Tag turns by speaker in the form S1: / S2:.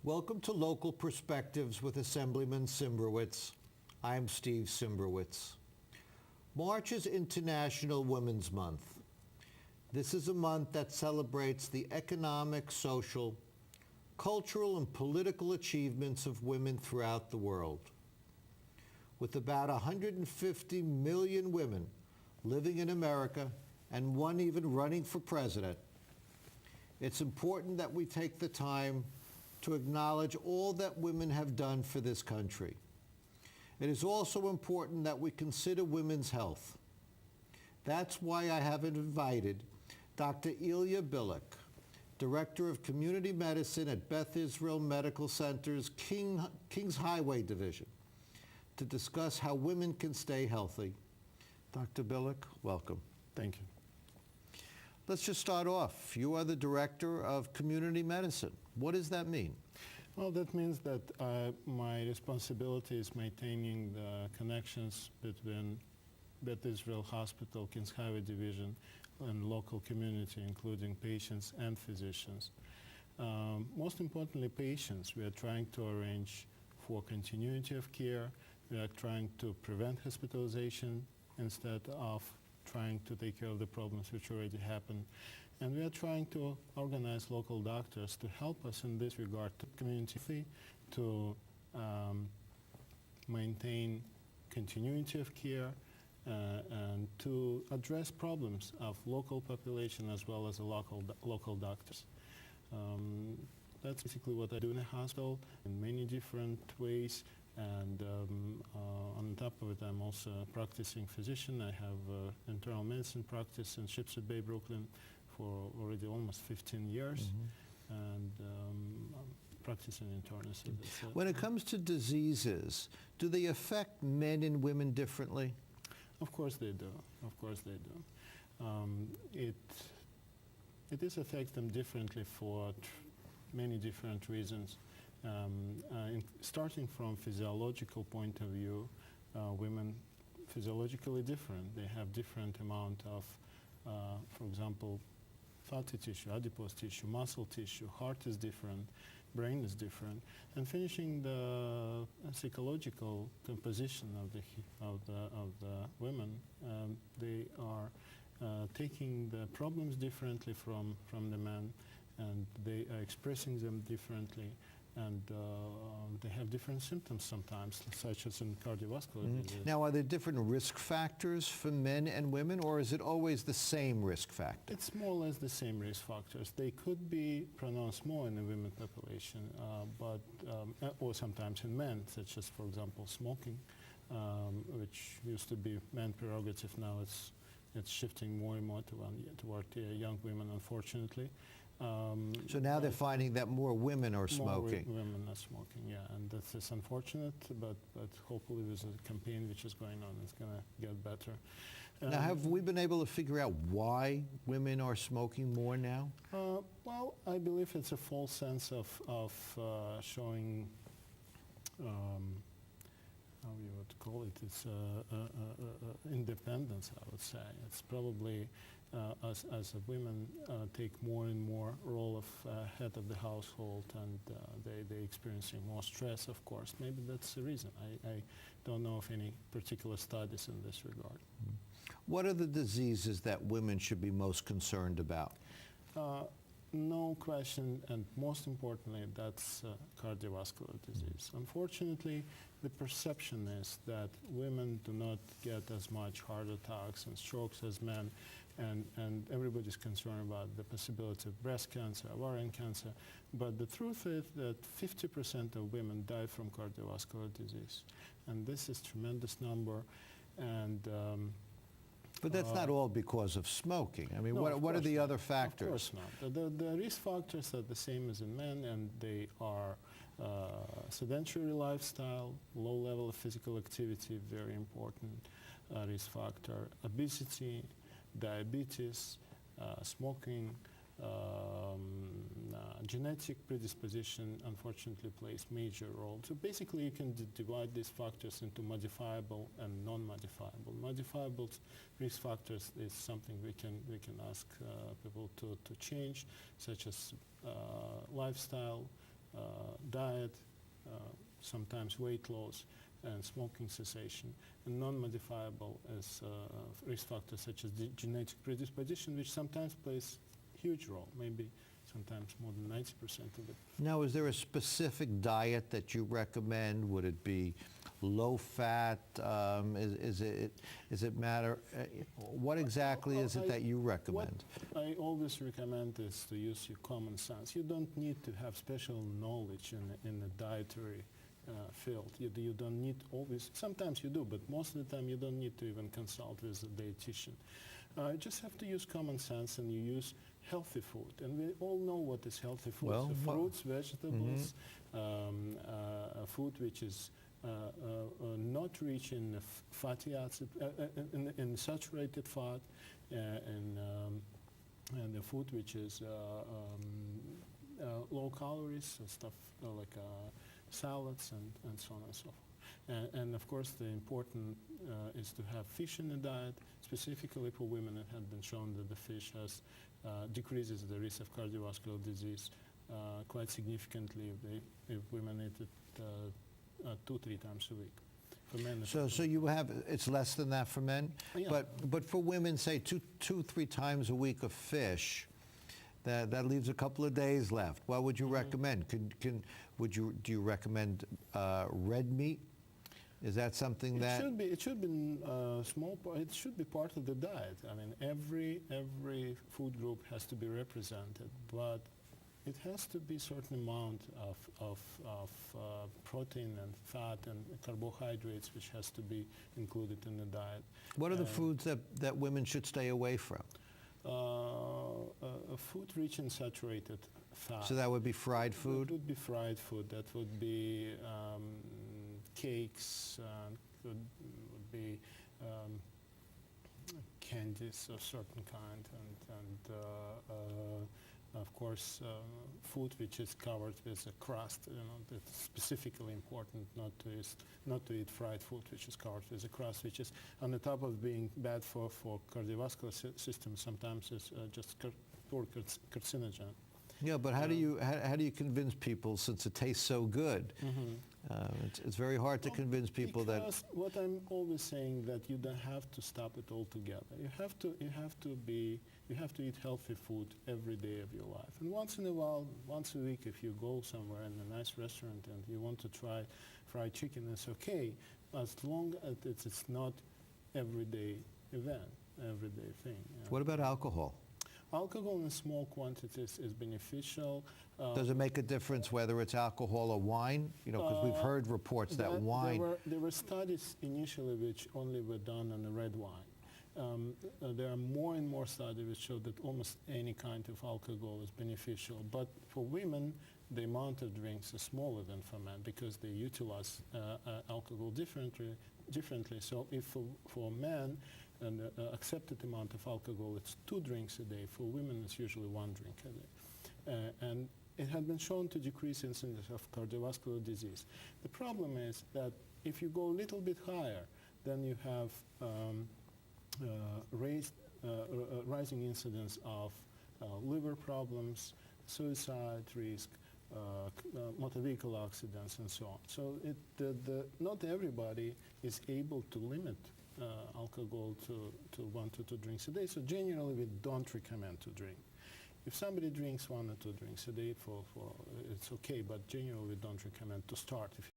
S1: Welcome to Local Perspectives with Assemblyman Cymbrowitz. I'm Steve Cymbrowitz. March is International Women's Month. This is a month that celebrates the economic, social, cultural, and political achievements of women throughout the world. With about 150 million women living in America and one even running for president, it's important that we take the time to acknowledge all that women have done for this country. It is also important that we consider women's health. That's why I have invited Dr. Bilik, Director of Community Medicine at Beth Israel Medical Center's Kings Highway Division, to discuss how women can stay healthy. Dr. Bilik, welcome.
S2: Thank you.
S1: Let's just start off. You are the Director of Community Medicine. What does that mean?
S2: Well, that means that my responsibility is maintaining the connections between Beth Israel Hospital, Kings Highway Division, and local community, including patients and physicians. Most importantly, patients. We are trying to arrange for continuity of care. We are trying to prevent hospitalization instead of trying to take care of the problems which already happened. And we are trying to organize local doctors to help us in this regard, to community, to maintain continuity of care and to address problems of local population as well as the local doctors. That's basically what I do in a hospital in many different ways. And on top of it, I'm also a practicing physician. I have internal medicine practice in Shipshead Bay, Brooklyn, for already almost 15 years, and I'm practicing internist.
S1: When it comes to diseases, do they affect men and women differently?
S2: Of course they do. Of course they do. It is affects them differently for many different reasons. Starting from physiological point of view, women physiologically different. They have different amount of, for example, fatty tissue, adipose tissue, muscle tissue, heart is different, brain is different, and finishing the psychological composition of the women, they are taking the problems differently from the men, and they are expressing them differently. And they have different symptoms sometimes, such as in cardiovascular disease.
S1: Now, are there different risk factors for men and women, or is it always the same risk factor?
S2: It's more or less the same risk factors. They could be pronounced more in the women population, or sometimes in men, such as, for example, smoking, which used to be men's prerogative. Now it's shifting more and more toward young women, unfortunately.
S1: So now they're finding that more women are smoking.
S2: More women are smoking, yeah, and that's unfortunate, but hopefully with a campaign which is going on, it's going to get better.
S1: Now, have we been able to figure out why women are smoking more now?
S2: Well, I believe it's a false sense of showing, how you would call it, it's independence, I would say. It's probably as women take more and more role of head of the household, and they're experiencing more stress, of course. Maybe that's the reason. I don't know of any particular studies in this regard.
S1: What are the diseases that women should be most concerned about?
S2: No question, and most importantly, that's cardiovascular disease. Unfortunately, the perception is that women do not get as much heart attacks and strokes as men, and everybody's concerned about the possibility of breast cancer, ovarian cancer. But the truth is that 50% of women die from cardiovascular disease, and this is a tremendous number. And
S1: but that's not all because of smoking. I mean, no, what are the other factors?
S2: Of course not. The risk factors are the same as in men, and they are sedentary lifestyle, low level of physical activity, very important risk factor, obesity, diabetes, smoking, genetic predisposition unfortunately plays major role. So basically you can divide these factors into modifiable and non-modifiable. Modifiable risk factors is something we can ask people to change, such as lifestyle, diet, sometimes weight loss, and smoking cessation, and non-modifiable as risk factors such as genetic predisposition, which sometimes plays huge role, maybe sometimes more than 90% of it.
S1: Now, is there a specific diet that you recommend? Would it be low fat? Is it matter? What exactly is it that you recommend?
S2: What I always recommend is to use your common sense. You don't need to have special knowledge in the dietary field. You don't need always, sometimes you do, but most of the time you don't need to even consult with a dietitian. You just have to use common sense, and you use healthy food. And we all know what is healthy food.
S1: Well,
S2: So fruits, vegetables, food which is not rich in fatty acid, in saturated fat, and the food which is low calories, so stuff like salads and so on and so forth. And of course, the important is to have fish in the diet. Specifically for women, it had been shown that the fish decreases the risk of cardiovascular disease quite significantly if women eat it 2-3 times a week. For men,
S1: So you have, it's less than that for men?
S2: Yeah.
S1: But for women, say 2-3 times a week of fish, that leaves a couple of days left. What would you recommend? Do you recommend red meat? Is that something that
S2: it should be small part? It should be part of the diet. I mean, every food group has to be represented, but it has to be a certain amount of protein and fat and carbohydrates, which has to be included in the diet.
S1: What are the foods that women should stay away from?
S2: A food rich in saturated fat.
S1: So that would be fried food?
S2: That would be fried food. That would be cakes, would be candies of certain kind, and of course food which is covered with a crust. It's specifically important not to eat fried food which is covered with a crust, which is on the top of being bad for cardiovascular system. Sometimes is just poor carcinogen.
S1: Yeah, but how do you convince people, since it tastes so good? It's very hard to convince people that.
S2: Because what I'm always saying, that you don't have to stop it altogether. You have to eat healthy food every day of your life. And once in a while, once a week, if you go somewhere in a nice restaurant and you want to try fried chicken, it's okay, as long as it's not everyday event, everyday thing.
S1: What about alcohol?
S2: Alcohol in small quantities is beneficial.
S1: Does it make a difference whether it's alcohol or wine? Because we've heard reports that wine.
S2: There were studies initially which only were done on the red wine. There are more and more studies which show that almost any kind of alcohol is beneficial. But for women, the amount of drinks is smaller than for men because they utilize alcohol differently. So if for men, an accepted amount of alcohol, it's 2 drinks a day. For women, it's usually 1 drink a day. And it had been shown to decrease incidence of cardiovascular disease. The problem is that if you go a little bit higher, then you have rising incidence of liver problems, suicide risk, motor vehicle accidents, and so on. So not everybody is able to limit alcohol to 1 to 2 drinks a day. So generally, we don't recommend to drink. If somebody drinks 1 or 2 drinks a day, it's okay, but generally we don't recommend to start. If